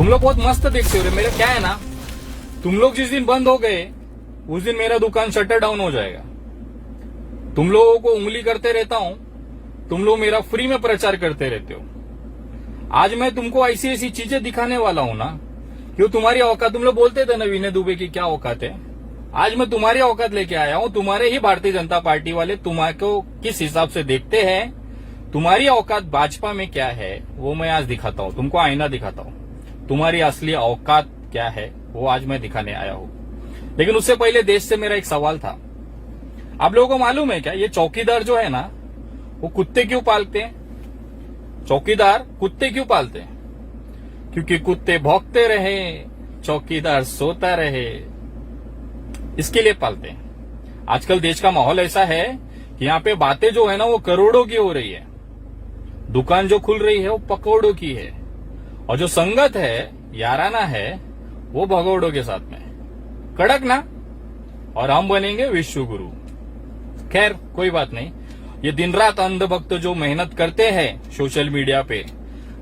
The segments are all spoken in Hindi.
तुम लोग बहुत मस्त देखते हो रे। मेरा क्या है ना, तुम लोग जिस दिन बंद हो गए उस दिन मेरा दुकान शटर डाउन हो जाएगा। तुम लोगों को उंगली करते रहता हूं, तुम लोग मेरा फ्री में प्रचार करते रहते हो। आज मैं तुमको ऐसी ऐसी चीजें दिखाने वाला हूं ना, क्यों तुम्हारी औकात, तुम लोग बोलते थे ना विनय दुबे की क्या औकात है। आज मैं तुम्हारी औकात लेके आया हूं। तुम्हारे ही भारतीय जनता पार्टी वाले तुम्हारे किस हिसाब से देखते हैं, तुम्हारी औकात भाजपा में क्या है वो मैं आज दिखाता हूं। तुमको आईना दिखाता हूं, तुम्हारी असली औकात क्या है वो आज मैं दिखाने आया हूं। लेकिन उससे पहले देश से मेरा एक सवाल था। आप लोगों को मालूम है क्या, ये चौकीदार जो है ना वो कुत्ते क्यों पालते हैं? चौकीदार कुत्ते क्यों पालते हैं? क्योंकि कुत्ते भौंकते रहे, चौकीदार सोता रहे, इसके लिए पालते हैं। आजकल देश का माहौल ऐसा है कि यहाँ पे बातें जो है ना वो करोड़ों की हो रही है, दुकान जो खुल रही है वो पकौड़ों की है, और जो संगत है, याराना है, वो भगौड़ों के साथ में कड़क ना। और हम बनेंगे विश्व गुरु। खैर कोई बात नहीं। ये दिन रात अंधभक्त जो मेहनत करते हैं सोशल मीडिया पे,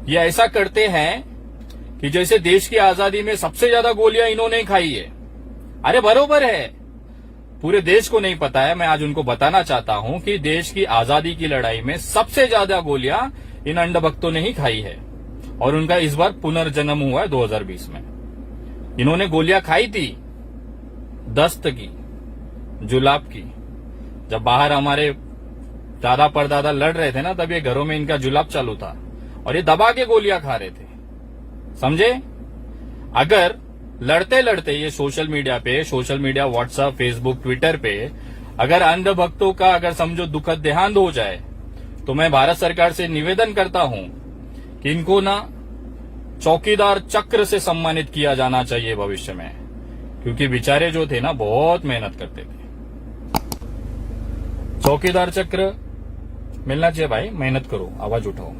ये ऐसा करते हैं कि जैसे देश की आजादी में सबसे ज्यादा गोलियां इन्होंने खाई है। अरे बरोबर है, पूरे देश को नहीं पता है। मैं आज उनको बताना चाहता हूं कि देश की आजादी की लड़ाई में सबसे ज्यादा गोलियां इन अंधभक्तों ने ही खाई है, और उनका इस बार पुनर्जन्म हुआ है 2020 में। इन्होंने गोलियां खाई थी दस्त की, जुलाब की। जब बाहर हमारे दादा परदादा लड़ रहे थे ना, तब ये घरों में इनका जुलाब चालू था और ये दबा के गोलियां खा रहे थे, समझे। अगर लड़ते लड़ते ये social media WhatsApp Facebook Twitter पे अगर अंधभक्तों का अगर समझो दुखद देहांत हो जाए, तो मैं भारत सरकार से निवेदन करता हूं कि इनको ना चौकीदार चक्र से सम्मानित किया जाना चाहिए भविष्य में, क्योंकि बेचारे जो थे ना बहुत मेहनत करते थे। चौकीदार चक्र मिलना चाहिए भाई, मेहनत करो, आवाज उठाओ।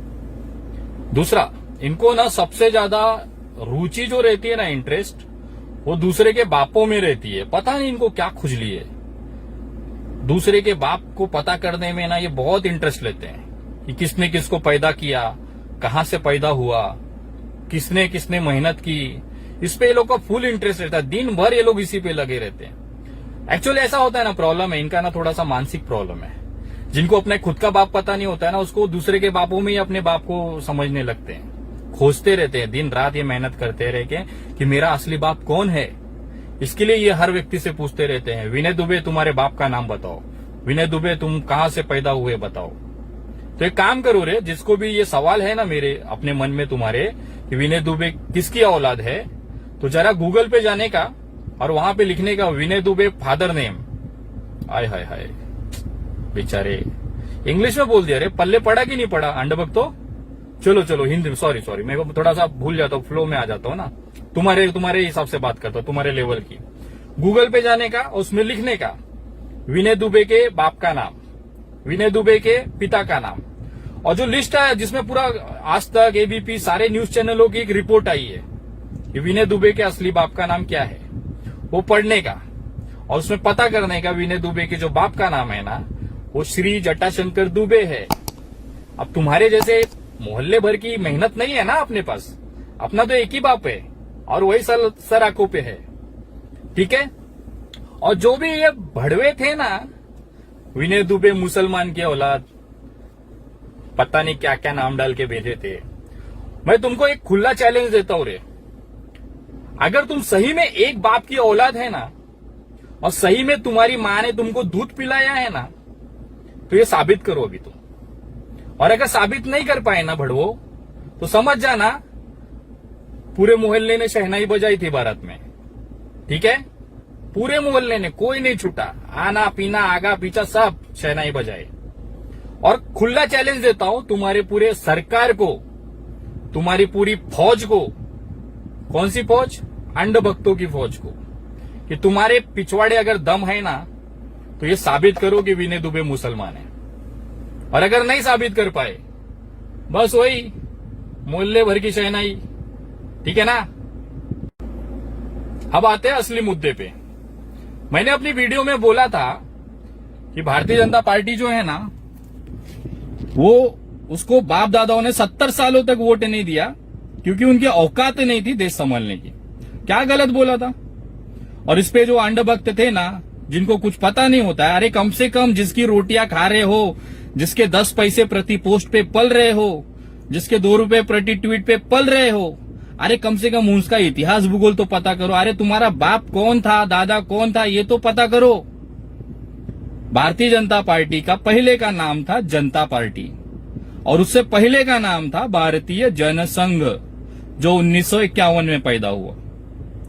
दूसरा, इनको ना सबसे ज्यादा रुचि जो रहती है ना, इंटरेस्ट, वो दूसरे के बापों में रहती है। पता नहीं इनको क्या खुजली है, दूसरे के बाप को पता करने में ना ये बहुत इंटरेस्ट लेते हैं कि किसने किसको पैदा किया, कहां से पैदा हुआ, किसने किसने मेहनत की, इस पे ये लोग का फुल इंटरेस्ट रहता है। दिन भर ये लोग इसी पे लगे रहते हैं। एक्चुअली ऐसा होता है ना, प्रॉब्लम है इनका ना, थोड़ा सा मानसिक प्रॉब्लम है। जिनको अपने खुद का बाप पता नहीं होता है ना, उसको दूसरे के बापों में ही अपने बाप को समझने लगते हैं। खोजते रहते हैं दिन रात, ये मेहनत करते रह के कि मेरा असली बाप कौन है। इसके लिए ये हर व्यक्ति से पूछते रहते हैं, विनय दुबे तुम्हारे बाप का नाम बताओ, विनय दुबे तुम कहां से पैदा हुए बताओ। तो एक काम करो रे, जिसको भी ये सवाल है ना मेरे अपने मन में तुम्हारे कि विनय दुबे किसकी औलाद है, तो जरा गूगल पे जाने का और वहां पे लिखने का विनय दुबे फादर नेम। आय हाय हाय, बेचारे इंग्लिश में बोल दिया रे, पल्ले पड़ा कि नहीं पड़ा अंडभक्त तो। चलो हिंदी, सॉरी मैं थोड़ा सा भूल जाता हूँ, फ्लो में आ जाता हूँ ना, तुम्हारे हिसाब से बात करता हूँ, तुम्हारे लेवल की। गूगल पे जाने का, उसमें लिखने का विनय दुबे के बाप का नाम, विनय दुबे के पिता का नाम, और जो लिस्ट है जिसमें पूरा आज तक एबीपी सारे न्यूज चैनलों की एक रिपोर्ट आई है कि विनय दुबे के असली बाप का नाम क्या है, वो पढ़ने का और उसमें पता करने का विनय दुबे के जो बाप का नाम है ना, वो श्री जटाशंकर दुबे है। अब तुम्हारे जैसे मोहल्ले भर की मेहनत नहीं है ना अपने पास, अपना तो एक ही बाप है और वही सर आंखों पे है, ठीक है। और जो भी ये भड़वे थे ना, विनय दुबे मुसलमान की औलाद, पता नहीं क्या क्या नाम डाल के भेजे थे। मैं तुमको एक खुला चैलेंज देता हूं रे, अगर तुम सही में एक बाप की औलाद है ना, और सही में तुम्हारी मां ने तुमको दूध पिलाया है ना, तो ये साबित करो अभी तुम। और अगर साबित नहीं कर पाए ना भड़वो, तो समझ जाना पूरे मोहल्ले ने शहनाई बजाई थी भारत में, ठीक है। पूरे मोहल्ले ने, कोई नहीं छूटा, आना पीना आगा पीछा सब शहनाई बजाए। और खुला चैलेंज देता हूं तुम्हारे पूरे सरकार को, तुम्हारी पूरी फौज को। कौन सी फौज? अंधभक्तों की फौज को, कि तुम्हारे पिछवाड़े अगर दम है ना, तो ये साबित करो कि विनय दुबे मुसलमान है। और अगर नहीं साबित कर पाए, बस वही मोहल्ले भर की शहनाई, ठीक है ना। अब आते हैं असली मुद्दे पे। मैंने अपनी वीडियो में बोला था कि भारतीय जनता पार्टी जो है ना, वो उसको बाप दादाओं ने 70 सालों तक वोट नहीं दिया, क्योंकि उनकी औकात नहीं थी देश संभालने की। क्या गलत बोला था? और इस पे जो अंधभक्त थे ना, जिनको कुछ पता नहीं होता है, अरे कम से कम जिसकी रोटियां खा रहे हो, जिसके 10 पैसे प्रति पोस्ट पे पल रहे हो, जिसके 2 रुपए प्रति ट्वीट पे पल रहे हो, अरे कम से कम उसका इतिहास भूगोल तो पता करो। अरे तुम्हारा बाप कौन था, दादा कौन था, ये तो पता करो। भारतीय जनता पार्टी का पहले का नाम था जनता पार्टी, और उससे पहले का नाम था भारतीय जनसंघ, जो 1951 में पैदा हुआ।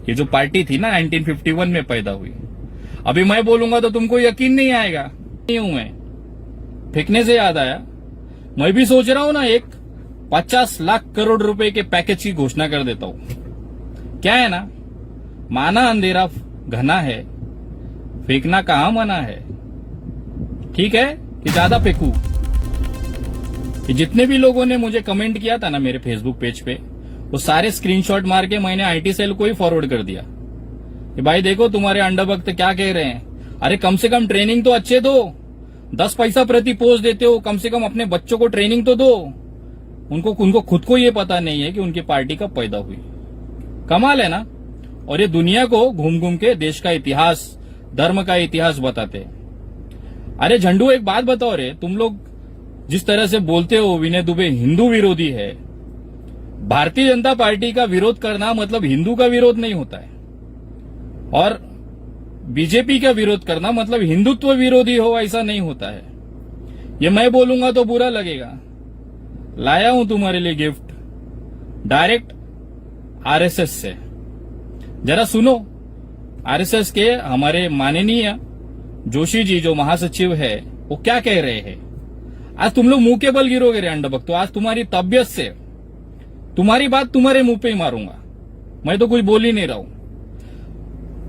ये जो पार्टी थी ना 1951 में पैदा हुई। अभी मैं बोलूंगा तो तुमको यकीन नहीं आएगा। नहीं हूं मैं, फेंकने से याद आया, मैं भी सोच रहा हूं ना, एक 50 लाख करोड़ रुपए के पैकेज की घोषणा कर देता हूं। क्या है ना, माना अंधेरा घना है, फेंकना कहां मना है। ठीक है कि ज्यादा फेंकू? कि जितने भी लोगों ने मुझे कमेंट किया था ना मेरे फेसबुक पेज पे, वो सारे स्क्रीनशॉट मार के मैंने आईटी सेल को ही फॉरवर्ड कर दिया कि भाई देखो तुम्हारे अंडभक्त क्या कह रहे हैं। अरे कम से कम ट्रेनिंग तो अच्छे दो। 10 पैसा प्रति पोस्ट देते हो, कम से कम अपने बच्चों को ट्रेनिंग तो दो। उनको खुद को ये पता नहीं है कि उनकी पार्टी कब पैदा हुई। कमाल है ना। और ये दुनिया को घूम घूम के देश का इतिहास, धर्म का इतिहास बताते हैं। अरे झंडू, एक बात बताओ रे, तुम लोग जिस तरह से बोलते हो विनय दुबे हिंदू विरोधी है, भारतीय जनता पार्टी का विरोध करना मतलब हिंदू का विरोध नहीं होता है, और बीजेपी का विरोध करना मतलब हिंदुत्व विरोधी हो ऐसा नहीं होता है। ये मैं बोलूंगा तो बुरा लगेगा। लाया हूं तुम्हारे लिए गिफ्ट डायरेक्ट आरएसएस से। जरा सुनो, आरएसएस के हमारे माननीय जोशी जी जो महासचिव है वो क्या कह रहे हैं। आज तुम लोग मुंह के बल गिरोगे रे अंडभक्त। तो आज तुम्हारी तबियत से तुम्हारी बात तुम्हारे मुंह पे ही मारूंगा। मैं तो कुछ बोल ही नहीं रहा हूं।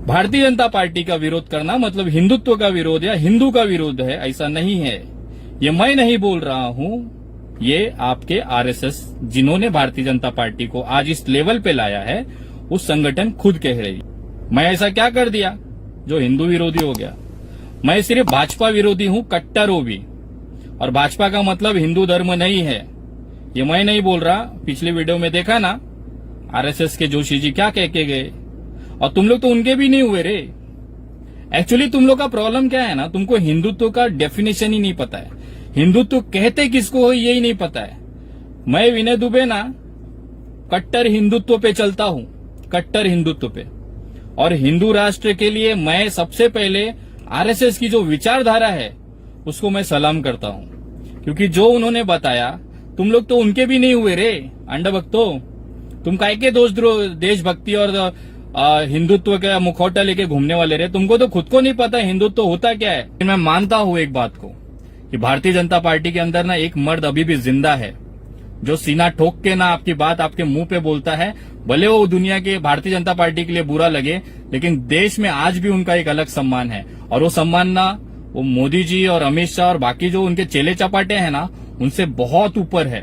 भारतीय जनता पार्टी का विरोध करना मतलब हिंदुत्व का विरोध या हिंदू का विरोध है, ऐसा नहीं है। ये मैं नहीं बोल रहा हूं, ये आपके आरएसएस जिन्होंने भारतीय जनता पार्टी को आज इस लेवल पे लाया है, उस संगठन खुद कह रही। मैं ऐसा क्या कर दिया जो हिंदू विरोधी हो गया? मैं सिर्फ भाजपा विरोधी हूं, कट्टर हो भी। और भाजपा का मतलब हिंदू धर्म नहीं है, ये मैं नहीं बोल रहा। पिछले वीडियो में देखा ना आरएसएस के जोशी जी क्या कह के गए, और तुम लोग तो उनके भी नहीं हुए रे। एक्चुअली तुम लोग का प्रॉब्लम क्या है ना, तुमको हिंदुत्व का डेफिनेशन ही नहीं पता है। हिंदुत्व कहते किसको हो यही नहीं पता है। मैं विनय दुबे ना कट्टर हिंदुत्व पे चलता हूं, कट्टर हिंदुत्व पे। और हिंदू राष्ट्र के लिए मैं सबसे पहले आरएसएस की जो विचारधारा है उसको मैं सलाम करता हूं, क्योंकि जो उन्होंने बताया, तुम लोग तो उनके भी नहीं हुए रे अंडभक्तो। तुम काहे के देशभक्ति और हिंदुत्व का मुखौटा लेके घूमने वाले रे। तुमको तो खुद को नहीं पता हिंदुत्व होता क्या है। मैं मानता हूं एक बात को कि भारतीय जनता पार्टी के अंदर ना एक मर्द अभी भी जिंदा है, जो सीना ठोक के ना आपकी बात आपके मुंह पे बोलता है। भले वो दुनिया के भारतीय जनता पार्टी के लिए बुरा लगे, लेकिन देश में आज भी उनका एक अलग सम्मान है। और वो सम्मान ना वो मोदी जी और अमित शाह और बाकी जो उनके चेले चपाटे हैं ना, उनसे बहुत ऊपर है।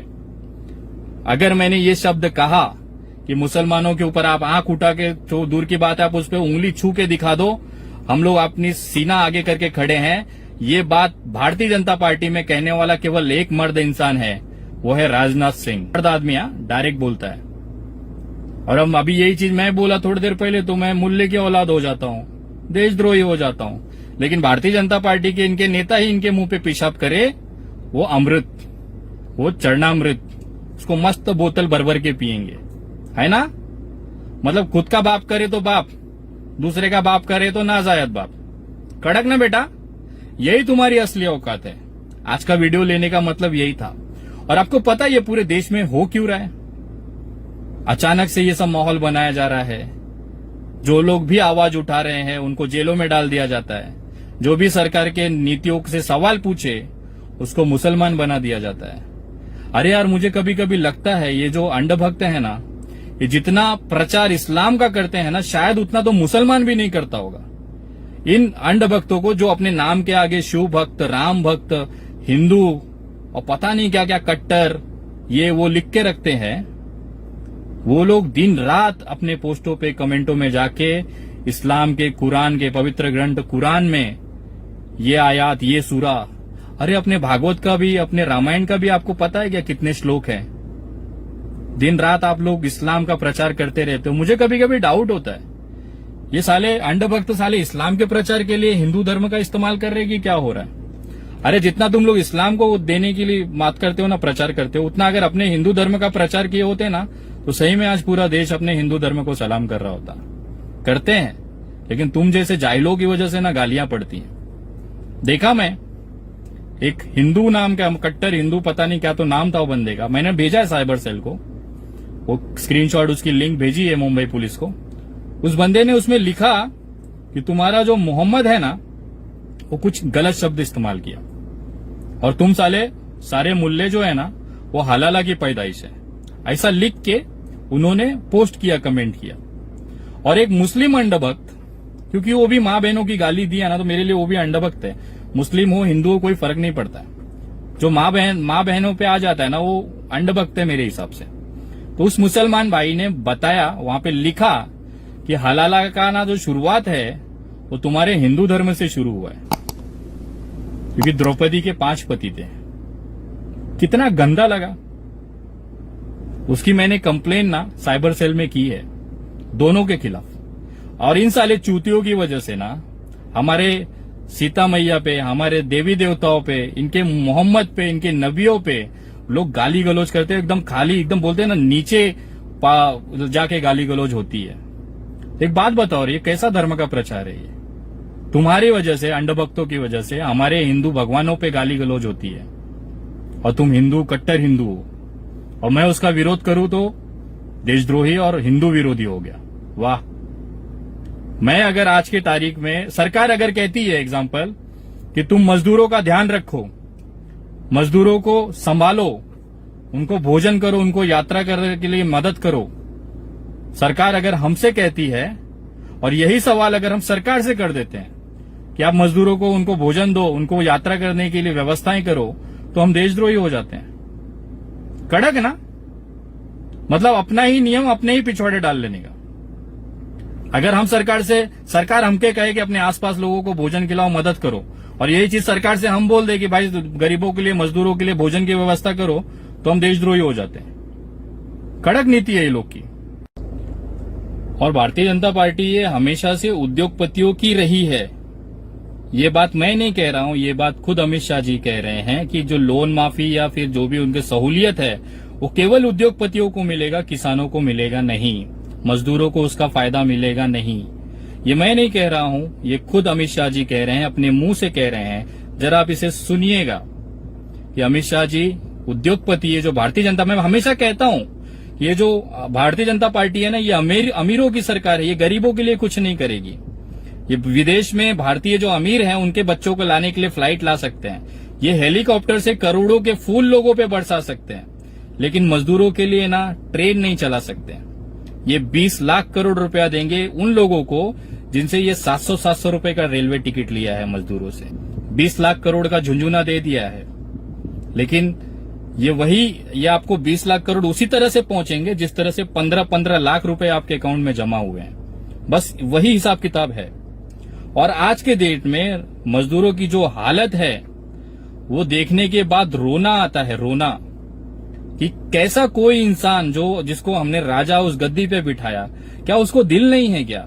अगर मैंने ये शब्द कहा कि मुसलमानों के ऊपर आप आंख उठा के, जो दूर की बात है आप उस पर उंगली छू के दिखा दो, हम लोग अपनी सीना आगे करके खड़े हैं। ये बात भारतीय जनता पार्टी में कहने वाला केवल एक मर्द इंसान है, वो है राजनाथ सिंह। मर्द आदमी डायरेक्ट बोलता है। और हम अभी यही चीज मैं बोला थोड़ी देर पहले, तो मैं मुल्ले की औलाद हो जाता हूं, देशद्रोही हो जाता हूं। लेकिन भारतीय जनता पार्टी के इनके नेता ही इनके मुंह पे पेशाब करे, वो अमृत, वो चरणामृत, उसको मस्त बोतल भर भर के पियेंगे, है ना। मतलब खुद का बाप करे तो बाप, दूसरे का बाप करे तो नाजायज बाप। कड़क ना बेटा, यही तुम्हारी असली औकात है। आज का वीडियो लेने का मतलब यही था। और आपको पता है ये पूरे देश में हो क्यों रहा है? अचानक से ये सब माहौल बनाया जा रहा है। जो लोग भी आवाज उठा रहे हैं उनको जेलों में डाल दिया जाता है। जो भी सरकार के नीतियों से सवाल पूछे उसको मुसलमान बना दिया जाता है। अरे यार, मुझे कभी कभी लगता है ये जो अंधभक्त है ना, ये जितना प्रचार इस्लाम का करते हैं ना, शायद उतना तो मुसलमान भी नहीं करता होगा। इन अंधभक्तों को जो अपने नाम के आगे शिव भक्त, राम भक्त, हिंदू और पता नहीं क्या क्या कट्टर ये वो लिख के रखते हैं, वो लोग दिन रात अपने पोस्टों पे कमेंटों में जाके इस्लाम के, कुरान के, पवित्र ग्रंथ कुरान में ये आयात, ये सूरा, अरे अपने भागवत का भी, अपने रामायण का भी आपको पता है क्या कितने श्लोक हैं? दिन रात आप लोग इस्लाम का प्रचार करते रहते हो। मुझे कभी कभी डाउट होता है, ये साले अंधभक्त साले इस्लाम के प्रचार के लिए हिंदू धर्म का इस्तेमाल कर रहे हैं कि क्या हो रहा है? अरे जितना तुम लोग इस्लाम को देने के लिए बात करते हो ना, प्रचार करते हो, उतना अगर अपने हिंदू धर्म का प्रचार किए होते ना, तो सही में आज पूरा देश अपने हिंदू धर्म को सलाम कर रहा होता। करते हैं, लेकिन तुम जैसे जाहिलों की वजह से ना गालियां पड़ती हैं। देखा मैं एक हिंदू नाम का, कट्टर हिंदू पता नहीं क्या तो नाम था वो बंदे का, मैंने भेजा है साइबर सेल को, वो स्क्रीनशॉट उसकी लिंक भेजी है मुंबई पुलिस को। उस बंदे ने उसमें लिखा कि तुम्हारा जो मोहम्मद है ना, वो कुछ गलत शब्द इस्तेमाल किया, और तुम सारे मुल्ले जो है ना वो हलाला की पैदाइश है, ऐसा लिख के उन्होंने पोस्ट किया, कमेंट किया। और एक मुस्लिम अंडभक्त, क्योंकि वो भी मां बहनों की गाली दिया ना, तो मेरे लिए वो भी अंडभक्त है। मुस्लिम हो हिंदू हो कोई फर्क नहीं पड़ता है, जो मां बहनों पे आ जाता है ना वो अंडभक्त है मेरे हिसाब से। तो उस मुसलमान भाई ने बताया, वहां पे लिखा कि हलाला का ना जो शुरुआत है वो तुम्हारे हिंदू धर्म से शुरू हुआ है, क्योंकि द्रौपदी के 5 पति थे। कितना गंदा लगा। उसकी मैंने कंप्लेन ना साइबर सेल में की है, दोनों के खिलाफ। और इन साले चूतियों की वजह से ना हमारे सीता मैया पे, हमारे देवी देवताओं पे, इनके मोहम्मद पे, इनके नबियों पे लोग गाली गलौज करते हैं, एकदम खाली, एकदम बोलते हैं ना नीचे जाके गाली गलौज होती है। एक बात बताओ, ये कैसा धर्म का प्रचार है? ये तुम्हारी वजह से, अंडभक्तों की वजह से हमारे हिंदू भगवानों पे गाली गलौज होती है, और तुम हिंदू, कट्टर हिंदू हो, और मैं उसका विरोध करूं तो देशद्रोही और हिंदू विरोधी हो गया। वाह। मैं अगर आज की तारीख में, सरकार अगर कहती है एग्जाम्पल कि तुम मजदूरों का ध्यान रखो, मजदूरों को संभालो, उनको भोजन करो, उनको यात्रा करने के लिए मदद करो, सरकार अगर हमसे कहती है, और यही सवाल अगर हम सरकार से कर देते हैं कि आप मजदूरों को, उनको भोजन दो, उनको यात्रा करने के लिए व्यवस्थाएं करो, तो हम देशद्रोही हो जाते हैं। कड़क ना, मतलब अपना ही नियम अपने ही पिछवाड़े डाल लेने का। अगर हम सरकार हमके कहे कि अपने आसपास लोगों को भोजन खिलाओ, मदद करो, और यही चीज सरकार से हम बोल दे कि भाई गरीबों के लिए, मजदूरों के लिए भोजन की व्यवस्था करो, तो हम देशद्रोही हो जाते हैं। कड़क नीति है ये लोग की। और भारतीय जनता पार्टी ये हमेशा से उद्योगपतियों की रही है। ये बात मैं नहीं कह रहा हूं, ये बात खुद अमित शाह जी कह रहे हैं कि जो लोन माफी या फिर जो भी उनकी सहूलियत है वो केवल उद्योगपतियों को मिलेगा, किसानों को मिलेगा नहीं, मजदूरों को उसका फायदा मिलेगा नहीं। ये मैं नहीं कह रहा हूं, ये खुद अमित शाह जी कह रहे हैं, अपने मुंह से कह रहे हैं। जरा आप इसे सुनिएगा कि अमित शाह जी उद्योगपति है, जो भारतीय जनता, मैं हमेशा कहता हूं ये जो भारतीय जनता पार्टी है ना, ये अमीरों की सरकार है, ये गरीबों के लिए कुछ नहीं करेगी। ये विदेश में भारतीय जो अमीर हैं उनके बच्चों को लाने के लिए फ्लाइट ला सकते हैं, ये हेलीकॉप्टर से करोड़ों के फूल लोगों पे बरसा सकते हैं, लेकिन मजदूरों के लिए ना ट्रेन नहीं चला सकते। ये 20 लाख करोड़ रुपया देंगे उन लोगों को जिनसे ये 700 रुपए का रेलवे टिकट लिया है मजदूरों से। 20 लाख करोड़ का झुंझुना दे दिया है, लेकिन ये आपको 20 लाख करोड़ उसी तरह से पहुंचेंगे जिस तरह से 15 लाख रुपए आपके अकाउंट में जमा हुए हैं। बस वही हिसाब किताब है। और आज के डेट में मजदूरों की जो हालत है वो देखने के बाद रोना आता है, रोना, कि कैसा कोई इंसान जिसको हमने राजा उस गद्दी पे बिठाया, क्या उसको दिल नहीं है क्या?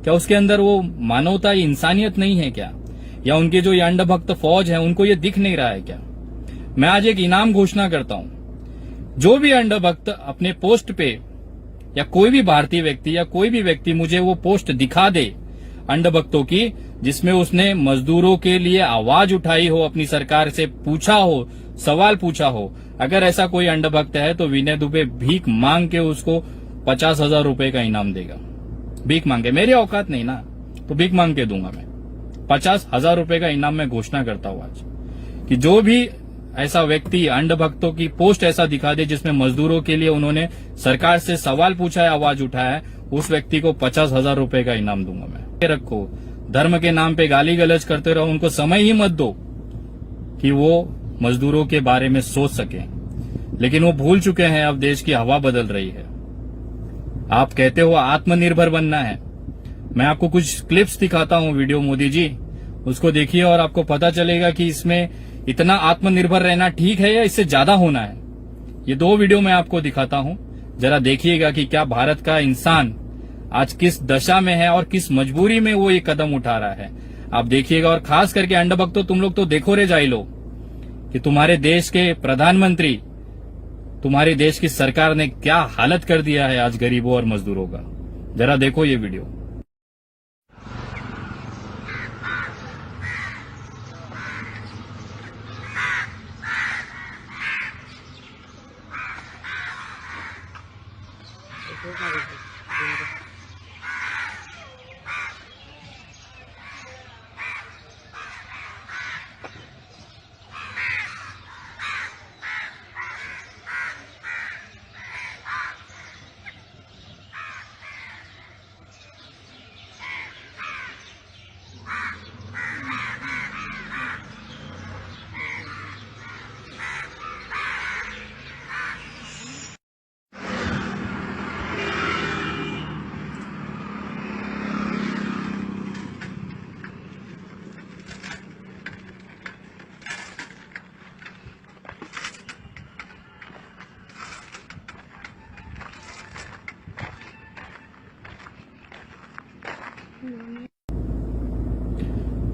क्या उसके अंदर वो मानवता, इंसानियत नहीं है क्या? या उनके जो ये अंडभक्त फौज है उनको ये दिख नहीं रहा है क्या? मैं आज एक इनाम घोषणा करता हूं, जो भी अंडभक्त अपने पोस्ट पे, या कोई भी भारतीय व्यक्ति या कोई भी व्यक्ति मुझे वो पोस्ट दिखा दे अंडभक्तों की, जिसमें उसने मजदूरों के लिए आवाज उठाई हो, अपनी सरकार से पूछा हो, सवाल पूछा हो, अगर ऐसा कोई अंडभक्त है तो विनय दुबे भीख मांग के उसको 50,000 रुपए का इनाम देगा। भीख मांगे, मेरी औकात नहीं ना, तो भीख मांग के दूंगा मैं। 50,000 रुपए का इनाम मैं घोषणा करता हूं आज, कि जो भी ऐसा व्यक्ति अंडभक्तों की पोस्ट ऐसा दिखा दे जिसमें मजदूरों के लिए उन्होंने सरकार से सवाल पूछा है, आवाज उठाया है, उस व्यक्ति को 50,000 रुपए का इनाम दूंगा मैं। रखो, धर्म के नाम पे गाली गलौज करते रहो, उनको समय ही मत दो कि वो मजदूरों के बारे में सोच सके। लेकिन वो भूल चुके हैं, अब देश की हवा बदल रही है। आप कहते हो आत्मनिर्भर बनना है, मैं आपको कुछ क्लिप्स दिखाता हूं वीडियो, मोदी जी उसको देखिए और आपको पता चलेगा कि इसमें इतना आत्मनिर्भर रहना ठीक है या इससे ज्यादा होना है। ये 2 वीडियो मैं आपको दिखाता हूं, जरा देखिएगा कि क्या भारत का इंसान आज किस दशा में है और किस मजबूरी में वो ये कदम उठा रहा है। आप देखिएगा, और खास करके अंडभक्तों, तुम लोग तो देखो रे जाई लो कि तुम्हारे देश के प्रधानमंत्री, तुम्हारे देश की सरकार ने क्या हालत कर दिया है आज गरीबों और मजदूरों का। जरा देखो ये वीडियो।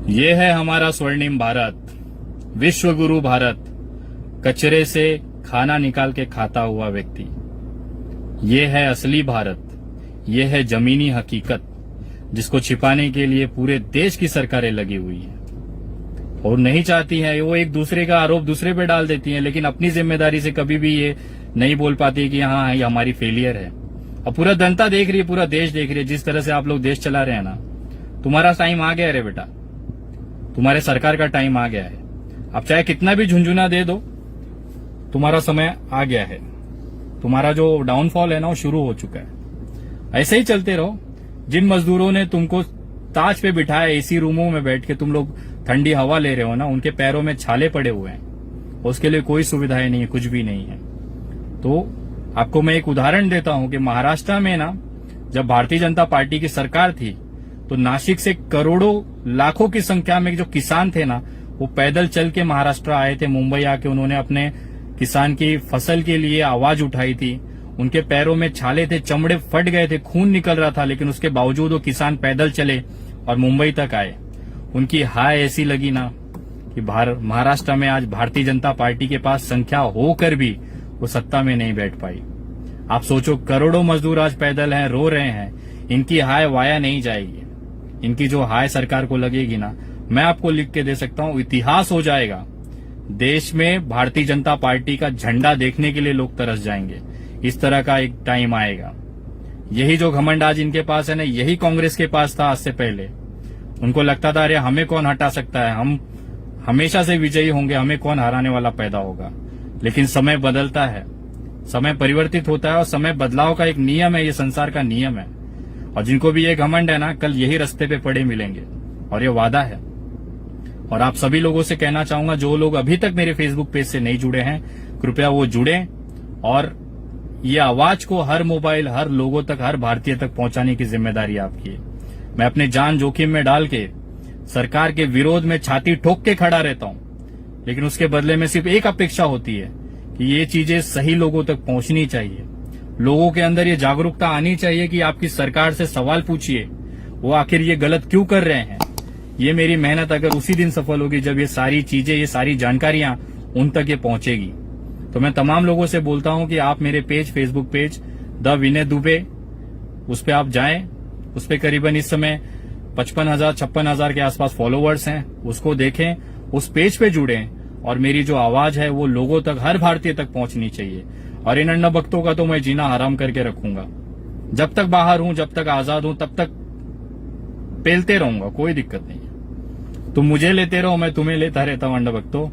ये है हमारा स्वर्णिम भारत, विश्व गुरु भारत, कचरे से खाना निकाल के खाता हुआ व्यक्ति। ये है असली भारत, ये है जमीनी हकीकत, जिसको छिपाने के लिए पूरे देश की सरकारें लगी हुई हैं और नहीं चाहती हैं। वो एक दूसरे का आरोप दूसरे पे डाल देती हैं, लेकिन अपनी जिम्मेदारी से कभी भी ये नहीं बोल पाती कि हाँ ये हमारी फेलियर है। अब पूरा जनता देख रही है, पूरा देश देख रही है, जिस तरह से आप लोग देश चला रहे हैं ना। तुम्हारा टाइम आ गया रे बेटा, तुम्हारे सरकार का टाइम आ गया है। अब चाहे कितना भी झुंझुना दे दो, तुम्हारा समय आ गया है। तुम्हारा जो डाउनफॉल है ना, वो शुरू हो चुका है। ऐसे ही चलते रहो। जिन मजदूरों ने तुमको ताज पे बिठाया, एसी रूमों में बैठ के तुम लोग ठंडी हवा ले रहे हो ना, उनके पैरों में छाले पड़े हुए हैं। उसके लिए कोई सुविधाएं नहीं है, कुछ भी नहीं है। तो आपको मैं एक उदाहरण देता हूं कि महाराष्ट्र में ना, जब भारतीय जनता पार्टी की सरकार थी, तो नासिक से करोड़ों लाखों की संख्या में जो किसान थे ना, वो पैदल चल के महाराष्ट्र आए थे। मुंबई आके उन्होंने अपने किसान की फसल के लिए आवाज उठाई थी। उनके पैरों में छाले थे, चमड़े फट गए थे, खून निकल रहा था, लेकिन उसके बावजूद वो किसान पैदल चले और मुंबई तक आए। उनकी हाय ऐसी लगी ना कि महाराष्ट्र में आज भारतीय जनता पार्टी के पास संख्या होकर भी वो सत्ता में नहीं बैठ पाई। आप सोचो, करोड़ों मजदूर आज पैदल हैं, रो रहे हैं। इनकी हाय वाया नहीं जाएगी। इनकी जो हाय सरकार को लगेगी ना, मैं आपको लिख के दे सकता हूं, इतिहास हो जाएगा। देश में भारतीय जनता पार्टी का झंडा देखने के लिए लोग तरस जाएंगे। इस तरह का एक टाइम आएगा। यही जो घमंड आज इनके पास है ना, यही कांग्रेस के पास था आज से पहले। उनको लगता था अरे हमें कौन हटा सकता है, हम हमेशा से विजयी होंगे, हमें कौन हराने वाला पैदा होगा। लेकिन समय बदलता है, समय परिवर्तित होता है और समय बदलाव का एक नियम है, ये संसार का नियम है। और जिनको भी ये घमंड है ना, कल यही रास्ते पे पड़े मिलेंगे और ये वादा है। और आप सभी लोगों से कहना चाहूंगा, जो लोग अभी तक मेरे फेसबुक पेज से नहीं जुड़े हैं, कृपया वो जुड़ें और ये आवाज को हर मोबाइल, हर लोगों तक, हर भारतीय तक पहुंचाने की जिम्मेदारी आपकी है। मैं अपने जान जोखिम में डाल के सरकार के विरोध में छाती ठोक के खड़ा रहता हूं, लेकिन उसके बदले में सिर्फ एक अपेक्षा होती है कि ये चीजें सही लोगों तक पहुंचनी चाहिए। लोगों के अंदर ये जागरूकता आनी चाहिए कि आपकी सरकार से सवाल पूछिए, वो आखिर ये गलत क्यों कर रहे हैं। ये मेरी मेहनत अगर उसी दिन सफल होगी जब ये सारी चीजें, ये सारी जानकारियां उन तक ये पहुंचेगी। तो मैं तमाम लोगों से बोलता हूं कि आप मेरे पेज, फेसबुक पेज द विनय दुबे, उस पर आप जाएं। उस पर करीबन इस समय 55,000-56,000 के आसपास फॉलोवर्स हैं। उसको देखें, उस पेज पे जुड़ें और मेरी जो आवाज है वो लोगों तक, हर भारतीय तक पहुंचनी चाहिए। और इन अन्ना भक्तों का तो मैं जीना हराम करके रखूंगा। जब तक बाहर हूं, जब तक आजाद हूं, तब तक पेलते रहूंगा, कोई दिक्कत नहीं है। तुम मुझे लेते रहो, मैं तुम्हें लेता रहता हूं अन्ना भक्तों।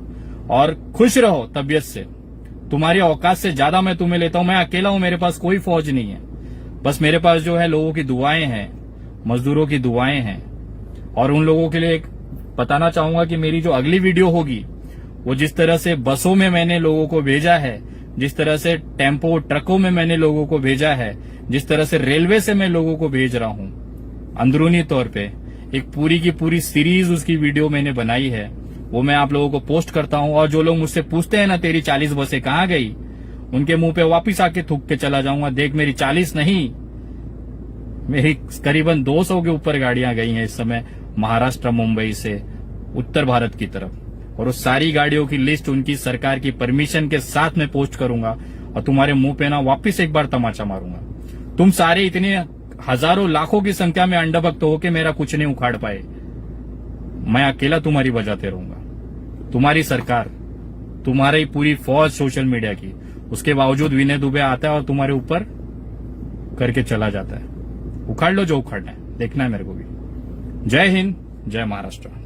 और खुश रहो तबियत से, तुम्हारी औकात से ज्यादा मैं तुम्हें लेता हूं। मैं अकेला हूं, मेरे पास कोई फौज नहीं है। बस मेरे पास जो है लोगों की दुआएं हैं, मजदूरों की दुआएं हैं। और उन लोगों के लिए बताना चाहूंगा कि मेरी जो अगली वीडियो होगी, वो जिस तरह से बसों में मैंने लोगों को भेजा है, जिस तरह से टेम्पो ट्रकों में मैंने लोगों को भेजा है, जिस तरह से रेलवे से मैं लोगों को भेज रहा हूं, अंदरूनी तौर पे एक पूरी की पूरी सीरीज उसकी वीडियो मैंने बनाई है। वो मैं आप लोगों को पोस्ट करता हूं। और जो लोग मुझसे पूछते हैं ना, तेरी 40 बसें कहाँ गई, उनके मुंह पे वापिस आके थूक के चला जाऊंगा, देख मेरी 40 नहीं, मेरी करीबन 200 के ऊपर गाड़ियां गई हैं इस समय महाराष्ट्र मुंबई से उत्तर भारत की तरफ, और उस सारी गाड़ियों की लिस्ट उनकी सरकार की परमिशन के साथ में पोस्ट करूंगा और तुम्हारे मुंह पे ना वापिस एक बार तमाचा मारूंगा। तुम सारे इतने हजारों लाखों की संख्या में अंडभक्त हो के मेरा कुछ नहीं उखाड़ पाए, मैं अकेला तुम्हारी बजाते रहूंगा। तुम्हारी सरकार, तुम्हारी पूरी फौज सोशल मीडिया की, उसके बावजूद विनय दुबे आता है और तुम्हारे ऊपर करके चला जाता है। उखाड़ लो जो उखाड़ना है, देखना है मेरे को भी। जय हिंद, जय महाराष्ट्र।